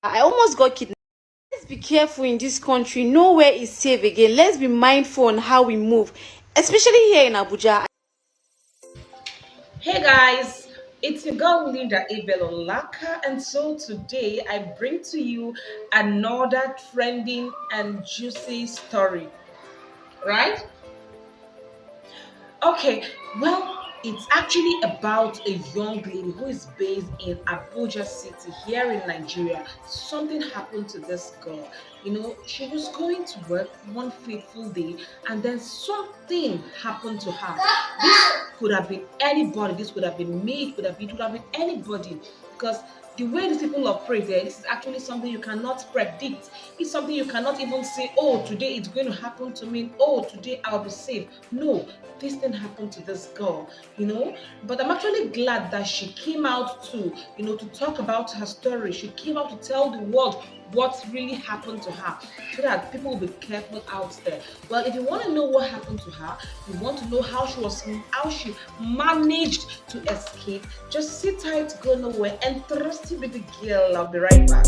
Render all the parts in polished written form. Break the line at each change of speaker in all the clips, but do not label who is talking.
I almost got kidnapped. Let's be careful in this country. Nowhere is safe again. Let's be mindful on how we move, especially here in Abuja.
Hey guys, it's your girl Linda Abelolaka, and so today I bring to you another trending and juicy story, right? Okay, well, it's actually about a young lady who is based in Abuja city here in Nigeria. Something happened to this girl. She was going to work one fateful day and then something happened to her. This could have been anybody, this would have been me, it would have been anybody, because the way these people operate there, this is actually something you cannot predict. It's something you cannot even say, oh, today it's going to happen to me. Oh, today I'll be safe. No, this thing happened to this girl. But I'm actually glad that she came out to talk about her story. She came out to tell the world what really happened to her so that people will be careful out there. Well, if you want to know what happened to her, you want to know how she managed to escape, just sit tight, go nowhere, and trust you with the girl. I'll be right back.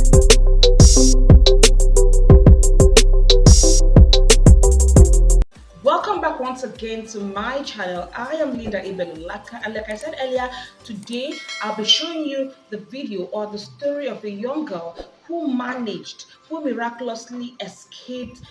Welcome back once again to my channel. I am Linda Ibelulaka, and like I said earlier, today I'll be showing you the video or the story of a young girl who miraculously escaped,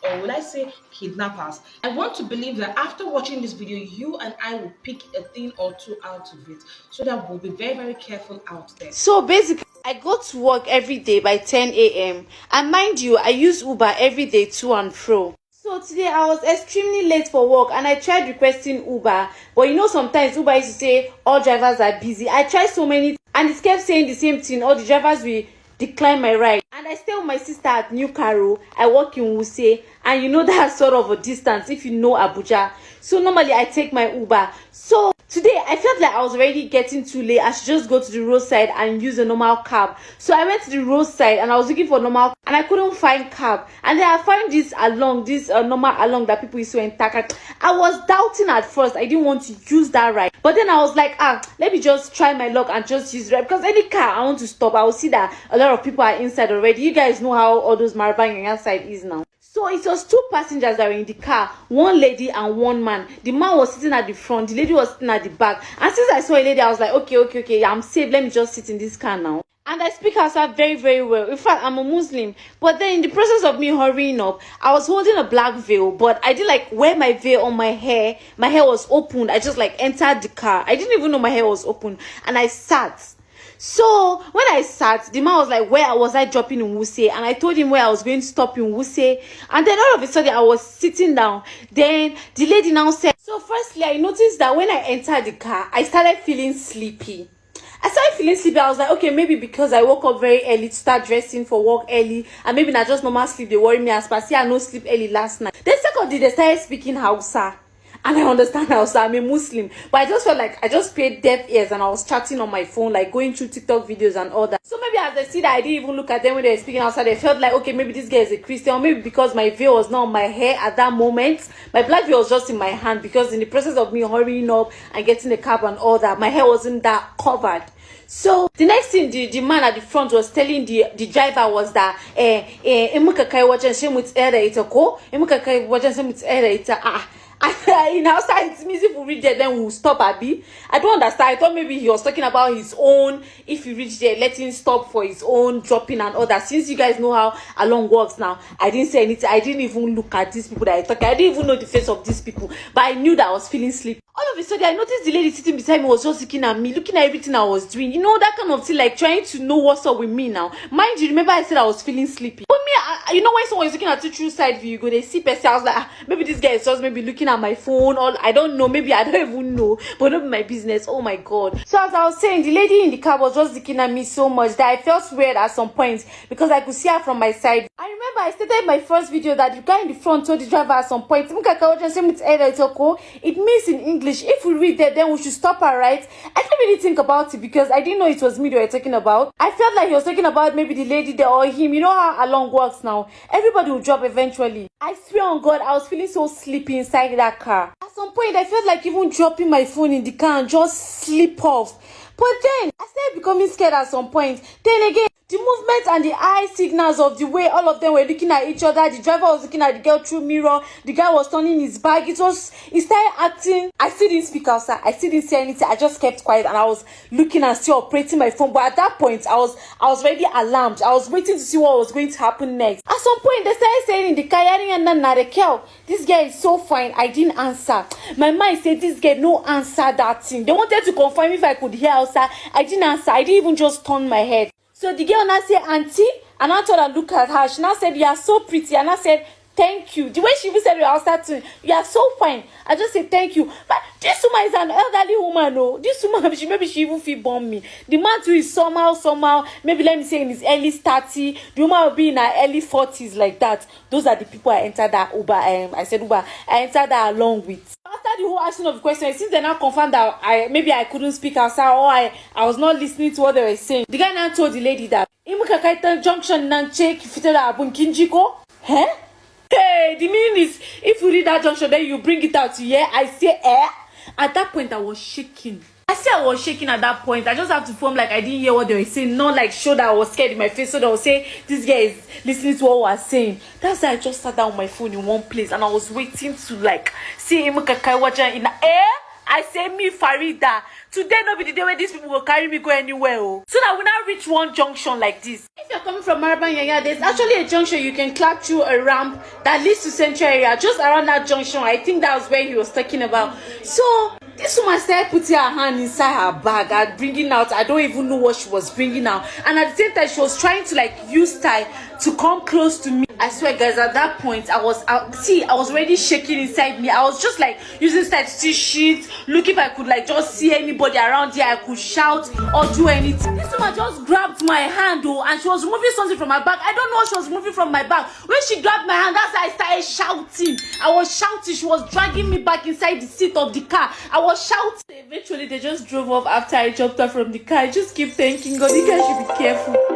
or will I say kidnappers. I want to believe that after watching this video, you and I will pick a thing or two out of it, so that we'll be very, very careful out there.
So basically, I go to work every day by 10 a.m. and mind you, I use Uber every day to and fro. So today I was extremely late for work and I tried requesting Uber, but sometimes Uber used to say all drivers are busy. I tried so many and it kept saying the same thing, all the drivers will decline my ride. And I stay with my sister at New Caro. I work in Wuse, and that sort of a distance if you know Abuja. So normally I take my Uber. So today I felt like I was already getting too late. I should just go to the roadside and use a normal cab. So I went to the roadside and I was looking for normal, and I couldn't find cab. And then I found this normal along that people used to enter. I was doubting at first. I didn't want to use that ride, but then I was like, let me just try my luck and just use ride, because any car I want to stop, I will see that a lot of people are inside already. You guys know how all those marabang outside is now. So it was two passengers that were in the car, one lady and one man. The man was sitting at the front, the lady was sitting at the back. And since I saw a lady, I was like, okay, I'm safe. Let me just sit in this car now. And I speak Hausa very, very well. In fact, I'm a Muslim. But then in the process of me hurrying up, I was holding a black veil, but I didn't wear my veil on my hair. My hair was open. I just entered the car. I didn't even know my hair was open. And I sat. So when I sat, the man was like, where was I dropping in Wuse? And I told him where I was going to stop in Wuse. And then all of a sudden I was sitting down. Then the lady now said, so firstly, I noticed that when I entered the car, I started feeling sleepy. I was like, okay, maybe because I woke up very early to start dressing for work early, and maybe not just normal sleep, they worry me as per say I no sleep early last night. Then secondly, they started speaking Hausa. And I understand Hausa, I'm a Muslim. But I just felt like I just paid deaf ears and I was chatting on my phone, going through TikTok videos and all that. So maybe as they see that I didn't even look at them when they were speaking Hausa, they felt like, okay, maybe this guy is a Christian. Or maybe because my veil was not on my hair at that moment. My black veil was just in my hand, because in the process of me hurrying up and getting a cab and all that, my hair wasn't that covered. So the next thing the man at the front was telling the driver was that in outside it's easy if we reach there, then we'll stop. Abi, I don't understand. I thought maybe he was talking about his own, if he reach there, let him stop for his own dropping and all that. Since you guys know how along works now, I didn't say anything. I didn't even look at these people that I talked. I didn't even know the face of these people, but I knew that I was feeling sleepy. All of a sudden, I noticed the lady sitting beside me was just looking at me, looking at everything I was doing. That kind of thing, trying to know what's up with me now. Mind you, remember I said I was feeling sleepy. But me, when someone is looking at you through side view, you go, they see person. I was like, maybe this guy is just maybe looking at my phone, or I don't know. Maybe I don't even know. But not my business. Oh my God. So as I was saying, the lady in the car was just looking at me so much that I felt weird at some point, because I could see her from my side. I remember I stated in my first video that the guy in the front told the driver at some point, it means in English, if we read that, then we should stop her, right? I didn't really think about it, because I didn't know it was me they were talking about. I felt like he was talking about maybe the lady there or him. You know how along works now. Everybody will drop eventually. I swear on God, I was feeling so sleepy inside that car. At some point, I felt like even dropping my phone in the car and just slip off. But then I started becoming scared at some point. Then again, the movement and the eye signals of the way all of them were looking at each other. The driver was looking at the girl through mirror. The guy was turning his back. He started acting. I still didn't speak outside. I still didn't say anything. I just kept quiet and I was looking and still operating my phone. But at that point, I was already alarmed. I was waiting to see what was going to happen next. At some point, they started saying in the car, narrates, this guy is so fine. I didn't answer. My mind said, this guy, no answer that thing. They wanted to confirm if I could hear outside. I didn't answer. I didn't even just turn my head. So the girl now said, auntie, and I told her, look at her. She now said, you are so pretty. And I said, thank you. The way she even said you outside to, you are so fine. I just said thank you. But this woman is an elderly woman, oh. This woman, maybe she even feel bomb me. The man too is somehow, maybe let me say in his early 30s. The woman will be in her early 40s like that. Those are the people I entered that Uber. I said Uber. I entered that along with. After the whole asking of the question, since they now confirmed that I couldn't speak outside or I was not listening to what they were saying. The guy now told the lady that Imukakaita junction nan check fitela abun kinjiko. Huh? Hey, the meaning is if you read that junction, then you bring it out here. I say, At that point, I was shaking. I was shaking at that point. I just have to form like I didn't hear what they were saying. Not like show that I was scared in my face. So they will say, this guy is listening to what we are saying. That's why I just sat down on my phone in one place. And I was waiting to like see him watching in the air. I say me Farida. Today no be the day where these people will carry me go anywhere. Oh. So that we now reach one junction like this. If you're coming from Maraban Yanya, there's actually a junction you can climb through a ramp that leads to Central area. Just around that junction, I think that was where he was talking about. So this woman started putting her hand inside her bag and bringing out, I don't even know what she was bringing out. And at the same time, she was trying to like use tie to come close to me. I swear guys, at that point, I was already shaking inside me. I was just like using tie to see shit, look if I could like just see anybody around here. I could shout or do anything. This woman just grabbed my hand though, and she was removing something from my bag. I don't know what she was removing from my bag. When she grabbed my hand, that's how I started shouting. I was shouting. She was dragging me back inside the seat of the car. I was shouting. Eventually, they just drove off after I jumped out from the car. I just keep thanking God. You guys should be careful.